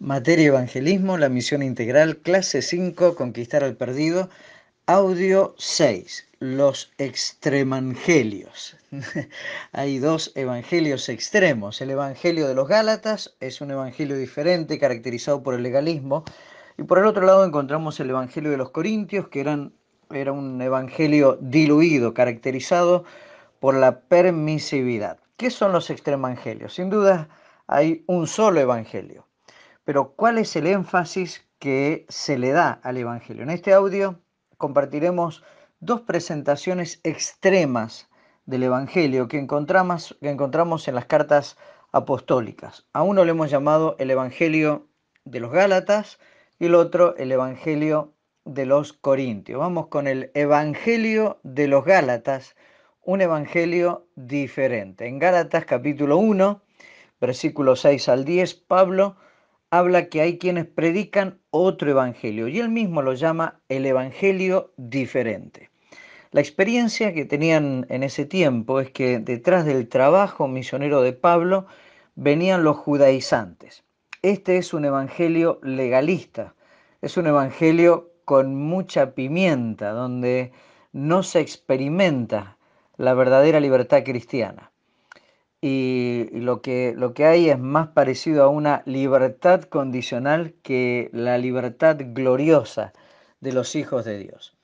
Materia Evangelismo, la misión integral, clase 5, Conquistar al perdido, audio 6, los extremangelios. Hay dos evangelios extremos. El evangelio de los Gálatas es un evangelio diferente, caracterizado por el legalismo, y por el otro lado encontramos el evangelio de los Corintios, que era un evangelio diluido, caracterizado por la permisividad. ¿Qué son los extremangelios? Sin duda hay un solo evangelio. Pero ¿cuál es el énfasis que se le da al Evangelio? En este audio compartiremos dos presentaciones extremas del Evangelio que encontramos en las cartas apostólicas. A uno le hemos llamado el Evangelio de los Gálatas y el otro el Evangelio de los Corintios. Vamos con el Evangelio de los Gálatas, un evangelio diferente. En Gálatas capítulo 1, versículos 6 al 10, Pablo habla que hay quienes predican otro evangelio y él mismo lo llama el evangelio diferente. La experiencia que tenían en ese tiempo es que detrás del trabajo misionero de Pablo venían los judaizantes. Este es un evangelio legalista, es un evangelio con mucha pimienta, donde no se experimenta la verdadera libertad cristiana y lo que hay es más parecido a una libertad condicional que la libertad gloriosa de los hijos de Dios.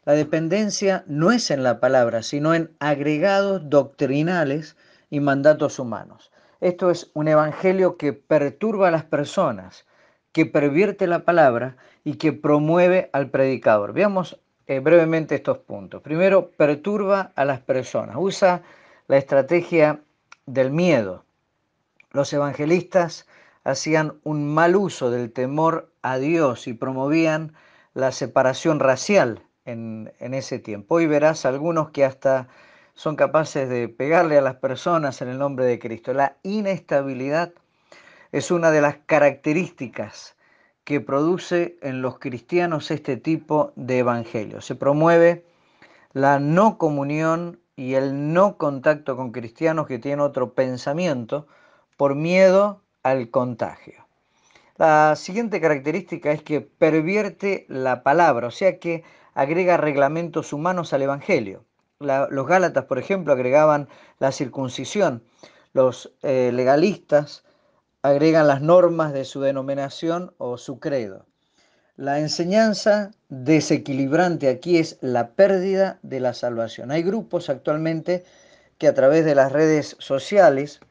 La dependencia no es en la palabra, sino en agregados doctrinales y mandatos humanos. Esto es un evangelio que perturba a las personas, que pervierte la palabra y que promueve al predicador. Veamos brevemente estos puntos. Primero, perturba a las personas. Usa la estrategia del miedo. Los evangelistas hacían un mal uso del temor a Dios y promovían la separación racial en ese tiempo. Hoy verás algunos que hasta son capaces de pegarle a las personas en el nombre de Cristo. La inestabilidad es una de las características que produce en los cristianos este tipo de evangelio. Se promueve la no comunión y el no contacto con cristianos que tienen otro pensamiento por miedo al contagio. La siguiente característica es que pervierte la palabra, o sea que agrega reglamentos humanos al Evangelio. Los Gálatas, por ejemplo, agregaban la circuncisión. Los legalistas agregan las normas de su denominación o su credo. La enseñanza desequilibrante aquí es la pérdida de la salvación. Hay grupos actualmente que a través de las redes sociales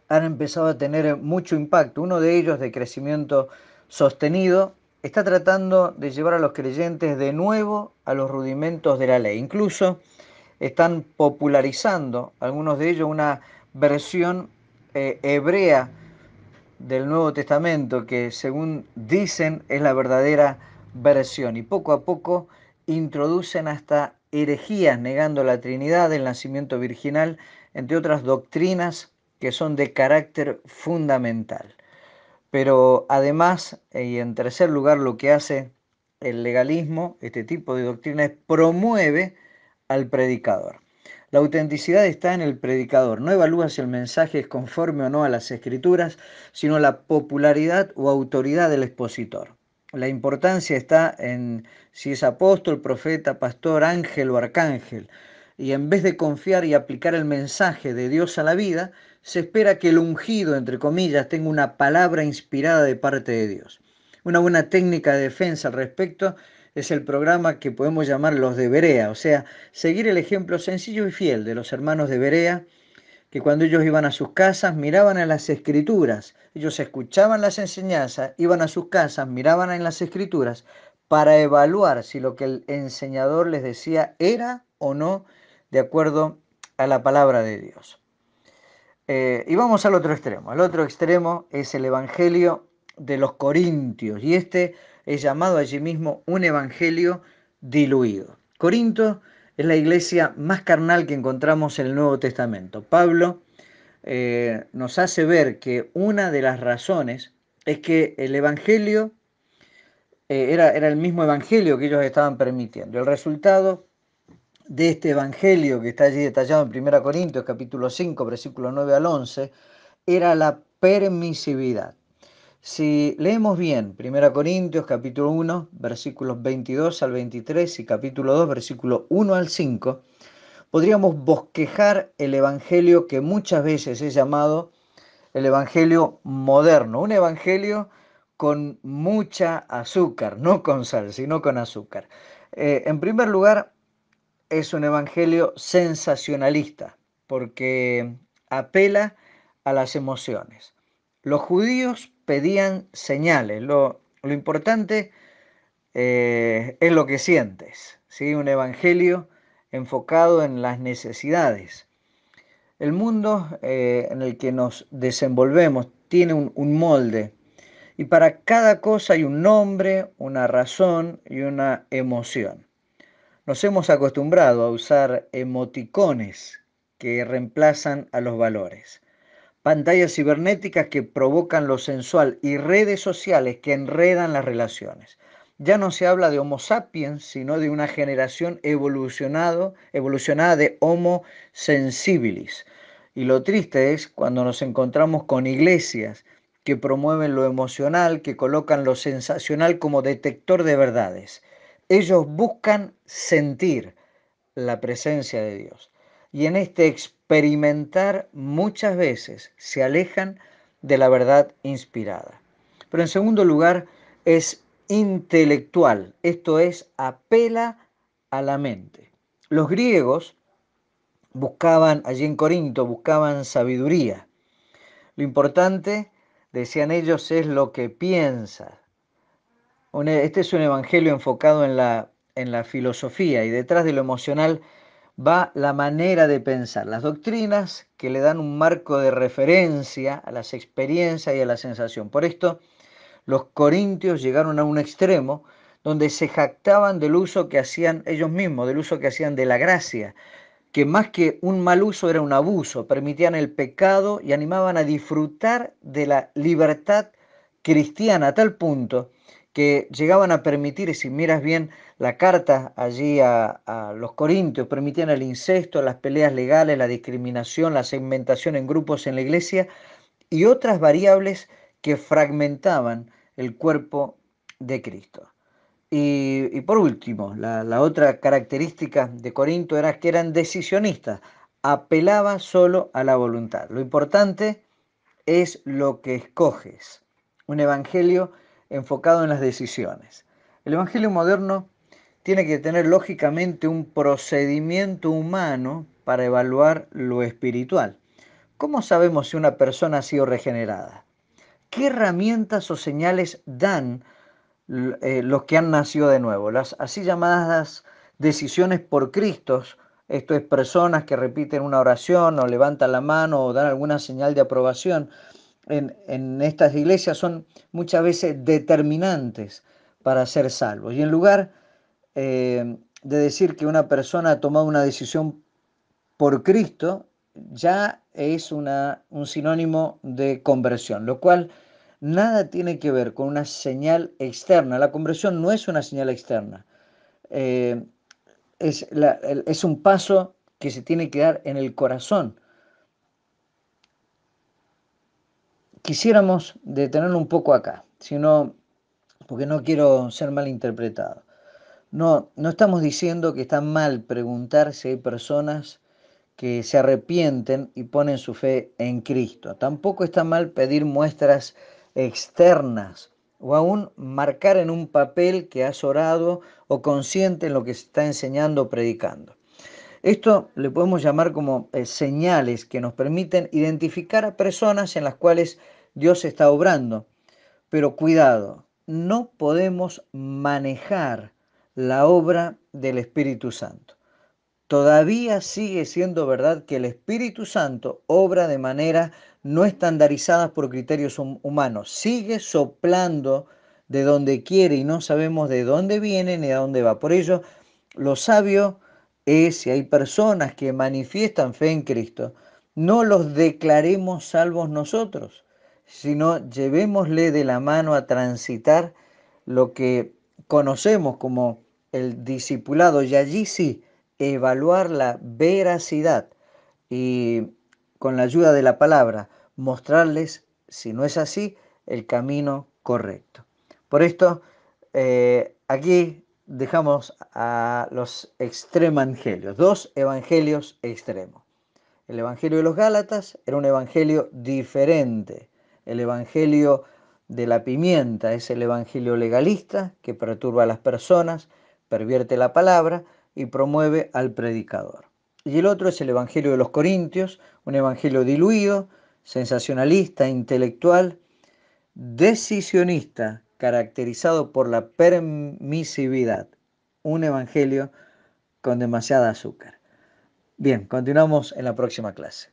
han empezado a tener mucho impacto. Uno de ellos, de crecimiento sostenido, está tratando de llevar a los creyentes de nuevo a los rudimentos de la ley. Incluso están popularizando, algunos de ellos, una versión hebrea del Nuevo Testamento, que según dicen es la verdadera versión. Y poco a poco introducen hasta herejías negando la Trinidad, el nacimiento virginal, entre otras doctrinas que son de carácter fundamental. Pero además, y en tercer lugar, lo que hace el legalismo, este tipo de doctrinas, promueve al predicador. La autenticidad está en el predicador. No evalúa si el mensaje es conforme o no a las escrituras, sino la popularidad o autoridad del expositor. La importancia está en si es apóstol, profeta, pastor, ángel o arcángel. Y en vez de confiar y aplicar el mensaje de Dios a la vida, se espera que el ungido, entre comillas, tenga una palabra inspirada de parte de Dios. Una buena técnica de defensa al respecto es el programa que podemos llamar los de Berea, o sea, seguir el ejemplo sencillo y fiel de los hermanos de Berea, que cuando ellos iban a sus casas miraban a las escrituras, ellos escuchaban las enseñanzas, iban a sus casas, miraban en las escrituras para evaluar si lo que el enseñador les decía era o no de acuerdo a la palabra de Dios. Y vamos al otro extremo. El otro extremo es el Evangelio de los Corintios. Y este es llamado allí mismo un Evangelio diluido. Corinto es la iglesia más carnal que encontramos en el Nuevo Testamento. Pablo nos hace ver que una de las razones es que el Evangelio era el mismo Evangelio que ellos estaban permitiendo. El resultado de este evangelio que está allí detallado en 1 Corintios capítulo 5, versículo 9 al 11, era la permisividad. Si leemos bien 1 Corintios capítulo 1, versículos 22 al 23 y capítulo 2, versículo 1 al 5, podríamos bosquejar el evangelio que muchas veces es llamado el evangelio moderno, un evangelio con mucha azúcar, no con sal, sino con azúcar. En primer lugar, es un evangelio sensacionalista, porque apela a las emociones. Los judíos pedían señales, lo importante es lo que sientes, ¿sí? Un evangelio enfocado en las necesidades. El mundo en el que nos desenvolvemos tiene un molde y para cada cosa hay un nombre, una razón y una emoción. Nos hemos acostumbrado a usar emoticones que reemplazan a los valores, pantallas cibernéticas que provocan lo sensual y redes sociales que enredan las relaciones. Ya no se habla de Homo sapiens, sino de una generación evolucionada de Homo sensibilis. Y lo triste es cuando nos encontramos con iglesias que promueven lo emocional, que colocan lo sensacional como detector de verdades. Ellos buscan sentir la presencia de Dios. Y en este experimentar muchas veces se alejan de la verdad inspirada. Pero en segundo lugar es intelectual, esto es, apela a la mente. Los griegos buscaban, allí en Corinto, buscaban sabiduría. Lo importante, decían ellos, es lo que piensas. Este es un evangelio enfocado en la filosofía y detrás de lo emocional va la manera de pensar, las doctrinas que le dan un marco de referencia a las experiencias y a la sensación. Por esto, los corintios llegaron a un extremo donde se jactaban del uso que hacían ellos mismos, del uso que hacían de la gracia, que más que un mal uso era un abuso, permitían el pecado y animaban a disfrutar de la libertad cristiana a tal punto que llegaban a permitir, si miras bien la carta allí a los corintios, permitían el incesto, las peleas legales, la discriminación, la segmentación en grupos en la iglesia y otras variables que fragmentaban el cuerpo de Cristo. Y por último, la otra característica de Corinto era que eran decisionistas, apelaba solo a la voluntad. Lo importante es lo que escoges. Un evangelio enfocado en las decisiones. El evangelio moderno tiene que tener lógicamente un procedimiento humano para evaluar lo espiritual. ¿Cómo sabemos si una persona ha sido regenerada? ¿Qué herramientas o señales dan los que han nacido de nuevo? Las así llamadas decisiones por Cristo, esto es personas que repiten una oración o levantan la mano o dan alguna señal de aprobación, en estas iglesias son muchas veces determinantes para ser salvos. Y en lugar de decir que una persona ha tomado una decisión por Cristo, ya es un sinónimo de conversión, lo cual nada tiene que ver con una señal externa. La conversión no es una señal externa, eh, es un paso que se tiene que dar en el corazón. Quisiéramos detenerlo un poco acá, sino porque no quiero ser mal interpretado. No, no estamos diciendo que está mal preguntar si hay personas que se arrepienten y ponen su fe en Cristo. Tampoco está mal pedir muestras externas o aún marcar en un papel que has orado o consciente en lo que se está enseñando o predicando. Esto le podemos llamar como señales que nos permiten identificar a personas en las cuales Dios está obrando. Pero cuidado, no podemos manejar la obra del Espíritu Santo. Todavía sigue siendo verdad que el Espíritu Santo obra de manera no estandarizada por criterios humanos. Sigue soplando de donde quiere y no sabemos de dónde viene ni a dónde va. Por ello, lo sabio es, si hay personas que manifiestan fe en Cristo, no los declaremos salvos nosotros, sino llevémosle de la mano a transitar lo que conocemos como el discipulado y allí sí evaluar la veracidad y con la ayuda de la palabra mostrarles, si no es así, el camino correcto. Por esto, aquí dejamos a los extremangelios, dos evangelios extremos. El evangelio de los Gálatas era un evangelio diferente. El evangelio de la pimienta es el evangelio legalista que perturba a las personas, pervierte la palabra y promueve al predicador. Y el otro es el evangelio de los Corintios, un evangelio diluido, sensacionalista, intelectual, decisionista, caracterizado por la permisividad. Un evangelio con demasiada azúcar. Bien, continuamos en la próxima clase.